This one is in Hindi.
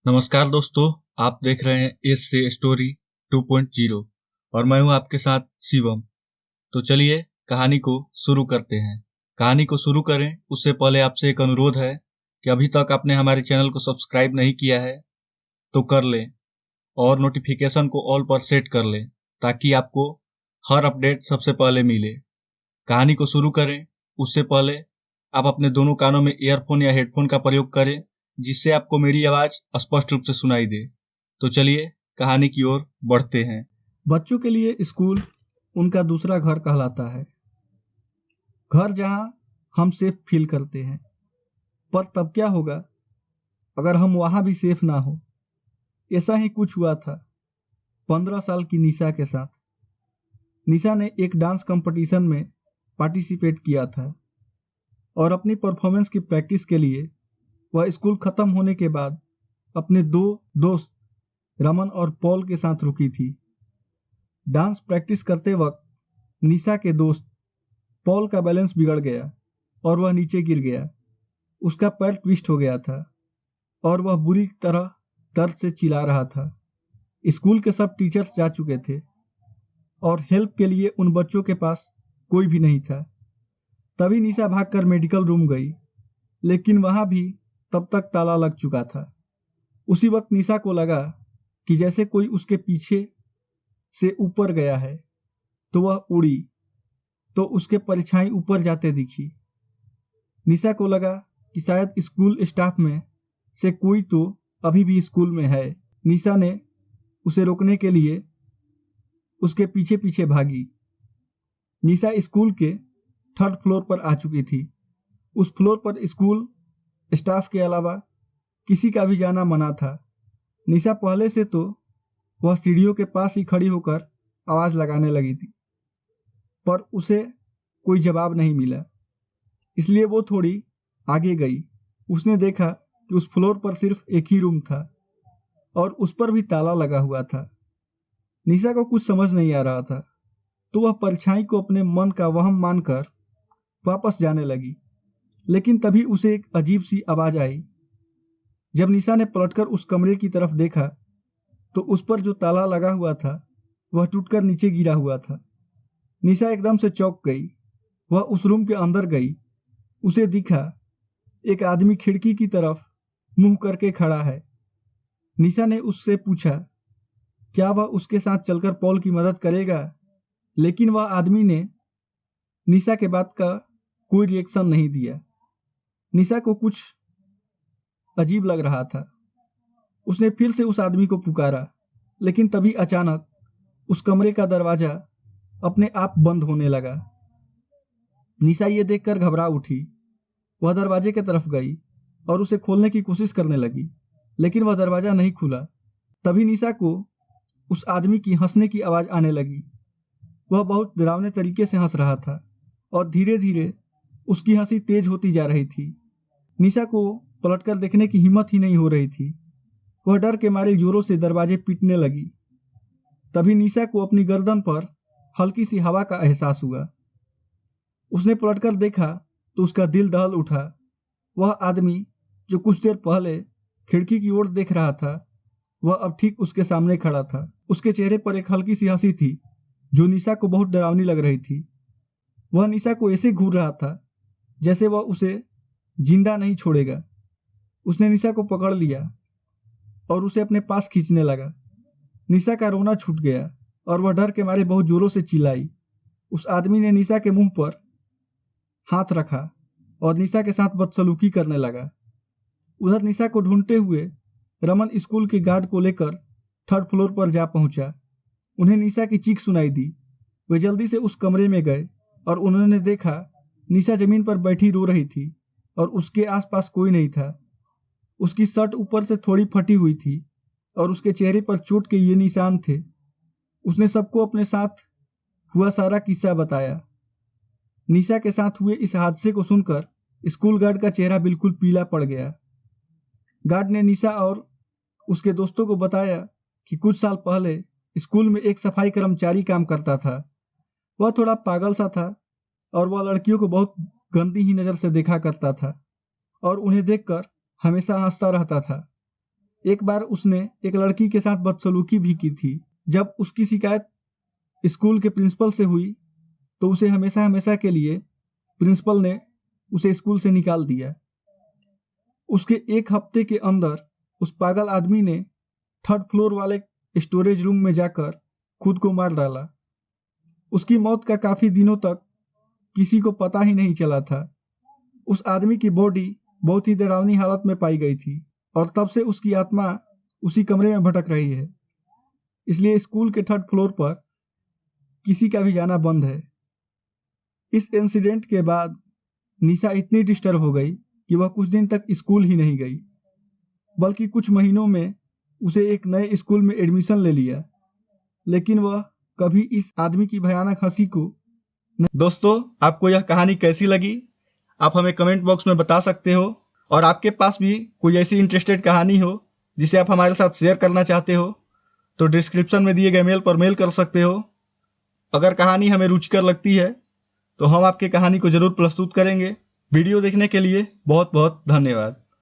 नमस्कार दोस्तों, आप देख रहे हैं एस से स्टोरी 2.0 और मैं हूं आपके साथ शिवम। तो चलिए कहानी को शुरू करते हैं। कहानी को शुरू करें उससे पहले आपसे एक अनुरोध है कि अभी तक आपने हमारे चैनल को सब्सक्राइब नहीं किया है तो कर लें और नोटिफिकेशन को ऑल पर सेट कर लें ताकि आपको हर अपडेट सबसे पहले मिले। कहानी को शुरू करें उससे पहले आप अपने दोनों कानों में ईयरफोन या हेडफोन का प्रयोग करें जिससे आपको मेरी आवाज स्पष्ट रूप से सुनाई दे। तो चलिए कहानी की ओर बढ़ते हैं। बच्चों के लिए स्कूल उनका दूसरा घर कहलाता है। घर जहां हम सेफ फील करते हैं। पर तब क्या होगा अगर हम वहां भी सेफ ना हो? ऐसा ही कुछ हुआ था 15 साल की निशा के साथ। निशा ने एक डांस कंपटीशन में पार्टिसिपेट किया था और अपनी परफॉर्मेंस की प्रैक्टिस के लिए वह स्कूल खत्म होने के बाद अपने दो दोस्त रमन और पॉल के साथ रुकी थी। डांस प्रैक्टिस करते वक्त निशा के दोस्त पॉल का बैलेंस बिगड़ गया और वह नीचे गिर गया। उसका पैर ट्विस्ट हो गया था और वह बुरी तरह दर्द से चिल्ला रहा था। स्कूल के सब टीचर्स जा चुके थे और हेल्प के लिए उन बच्चों के पास कोई भी नहीं था। तभी निशा भागकर मेडिकल रूम गई, लेकिन वहां भी तब तक ताला लग चुका था। उसी वक्त निशा को लगा कि जैसे कोई उसके पीछे से ऊपर गया है, तो वह उड़ी तो उसके परछाई ऊपर जाते दिखी। निशा को लगा कि शायद स्कूल स्टाफ में से कोई तो अभी भी स्कूल में है। निशा ने उसे रोकने के लिए उसके पीछे पीछे भागी। निशा स्कूल के 3rd फ्लोर पर आ चुकी थी। उस फ्लोर पर स्कूल स्टाफ के अलावा किसी का भी जाना मना था। निशा पहले से तो वह सीढ़ियों के पास ही खड़ी होकर आवाज लगाने लगी थी, पर उसे कोई जवाब नहीं मिला, इसलिए वो थोड़ी आगे गई। उसने देखा कि उस फ्लोर पर सिर्फ एक ही रूम था और उस पर भी ताला लगा हुआ था। निशा को कुछ समझ नहीं आ रहा था, तो वह परछाई को अपने मन का वहम मानकर वापस जाने लगी। लेकिन तभी उसे एक अजीब सी आवाज आई। जब निशा ने पलटकर उस कमरे की तरफ देखा तो उस पर जो ताला लगा हुआ था वह टूटकर नीचे गिरा हुआ था। निशा एकदम से चौंक गई। वह उस रूम के अंदर गई। उसे दिखा एक आदमी खिड़की की तरफ मुंह करके खड़ा है। निशा ने उससे पूछा क्या वह उसके साथ चलकर पॉल की मदद करेगा, लेकिन वह आदमी ने निशा के बात का कोई रिएक्शन नहीं दिया। निशा को कुछ अजीब लग रहा था। उसने फिर से उस आदमी को पुकारा, लेकिन तभी अचानक उस कमरे का दरवाजा अपने आप बंद होने लगा। निशा ये देखकर घबरा उठी। वह दरवाजे की तरफ गई और उसे खोलने की कोशिश करने लगी, लेकिन वह दरवाजा नहीं खुला। तभी निशा को उस आदमी की हंसने की आवाज आने लगी। वह बहुत डरावने तरीके से हंस रहा था और धीरे धीरे उसकी हंसी तेज होती जा रही थी। निशा को पलटकर देखने की हिम्मत ही नहीं हो रही थी। वह डर के मारे जोरों से दरवाजे पीटने लगी। तभी निशा को अपनी गर्दन पर हल्की सी हवा का एहसास हुआ। उसने पलटकर देखा तो उसका दिल दहल उठा। वह आदमी जो कुछ देर पहले खिड़की की ओर देख रहा था, वह अब ठीक उसके सामने खड़ा था। उसके चेहरे पर एक हल्की सी हंसी थी जो निशा को बहुत डरावनी लग रही थी। वह निशा को ऐसे घूर रहा था जैसे वह उसे जिंदा नहीं छोड़ेगा। उसने निशा को पकड़ लिया और उसे अपने पास खींचने लगा। निशा का रोना छूट गया और वह डर के मारे बहुत जोरों से चिल्लाई। उस आदमी ने निशा के मुंह पर हाथ रखा और निशा के साथ बदसलूकी करने लगा। उधर निशा को ढूंढते हुए रमन स्कूल के गार्ड को लेकर 3rd फ्लोर पर जा पहुंचा। उन्हें निशा की चीख सुनाई दी। वे जल्दी से उस कमरे में गए और उन्होंने देखा निशा जमीन पर बैठी रो रही थी और उसके आसपास कोई नहीं था। उसकी शर्ट ऊपर से थोड़ी फटी हुई थी और उसके चेहरे पर चोट के ये निशान थे। उसने सबको अपने साथ हुआ सारा किस्सा बताया। निशा के साथ हुए इस हादसे को सुनकर स्कूल गार्ड का चेहरा बिल्कुल पीला पड़ गया। गार्ड ने निशा और उसके दोस्तों को बताया कि कुछ साल पहले स्कूल में एक सफाई कर्मचारी काम करता था। वह थोड़ा पागल सा था और वह लड़कियों को बहुत गंदी ही नजर से देखा करता था और उन्हें देखकर हमेशा हंसता रहता था। एक बार उसने एक लड़की के साथ बदसलूकी भी की थी। जब उसकी शिकायत स्कूल के प्रिंसिपल से हुई तो उसे हमेशा हमेशा के लिए प्रिंसिपल ने उसे स्कूल से निकाल दिया। उसके एक हफ्ते के अंदर उस पागल आदमी ने 3rd फ्लोर वाले स्टोरेज रूम में जाकर खुद को मार डाला। उसकी मौत का काफी दिनों तक किसी को पता ही नहीं चला था। उस आदमी की बॉडी बहुत ही डरावनी हालत में पाई गई थी और तब से उसकी आत्मा उसी कमरे में भटक रही है। इसलिए स्कूल के 3rd फ्लोर पर किसी का भी जाना बंद है। इस इंसिडेंट के बाद निशा इतनी डिस्टर्ब हो गई कि वह कुछ दिन तक स्कूल ही नहीं गई, बल्कि कुछ महीनों में उसे एक नए स्कूल में एडमिशन ले लिया, लेकिन वह कभी इस आदमी की भयानक हंसी को दोस्तों, आपको यह कहानी कैसी लगी आप हमें कमेंट बॉक्स में बता सकते हो। और आपके पास भी कोई ऐसी इंटरेस्टेड कहानी हो जिसे आप हमारे साथ शेयर करना चाहते हो तो डिस्क्रिप्शन में दिए गए मेल पर मेल कर सकते हो। अगर कहानी हमें रुचिकर लगती है तो हम आपकी कहानी को जरूर प्रस्तुत करेंगे। वीडियो देखने के लिए बहुत बहुत धन्यवाद।